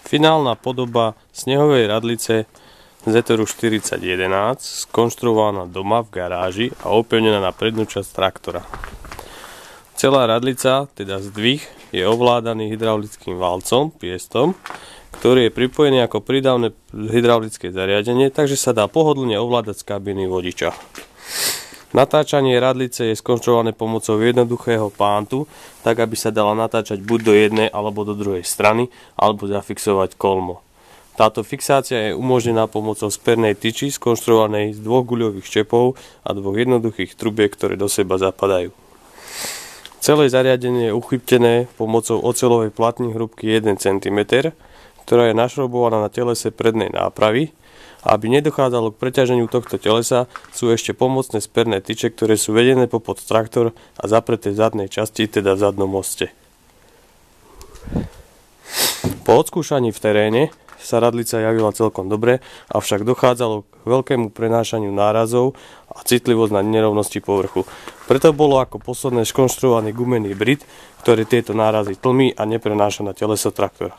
Finálna podoba snehovej radlice Zetoru 4011, skonštruovaná doma v garáži a opevnená na prednú časť traktora. Celá radlica, teda zdvih, je ovládaný hydraulickým valcom, piestom, ktorý je pripojený ako prídavné hydraulické zariadenie, takže sa dá pohodlne ovládať z kabíny vodiča. Natáčanie radlice je skonštruované pomocou jednoduchého pántu, tak aby sa dala natáčať buď do jednej alebo do druhej strany, alebo zafixovať kolmo. Táto fixácia je umožnená pomocou spernej tyči skonštruovanej z dvoch guľových čepov a dvoch jednoduchých trubiek, ktoré do seba zapadajú. Celé zariadenie je uchyptené pomocou oceľovej platní hrúbky 1 cm, ktorá je našroubovaná na telese prednej nápravy. Aby nedochádzalo k preťaženiu tohto telesa, sú ešte pomocné sperné tyče, ktoré sú vedené popod traktor a zapreté v zadnej časti, teda v zadnom moste. Po odskúšaní v teréne sa radlica javila celkom dobre, avšak dochádzalo k veľkému prenášaniu nárazov a citlivosť na nerovnosti povrchu. Preto bolo ako posledné skonštruovaný gumený brit, ktorý tieto nárazy tlmí a neprenáša na teleso traktora.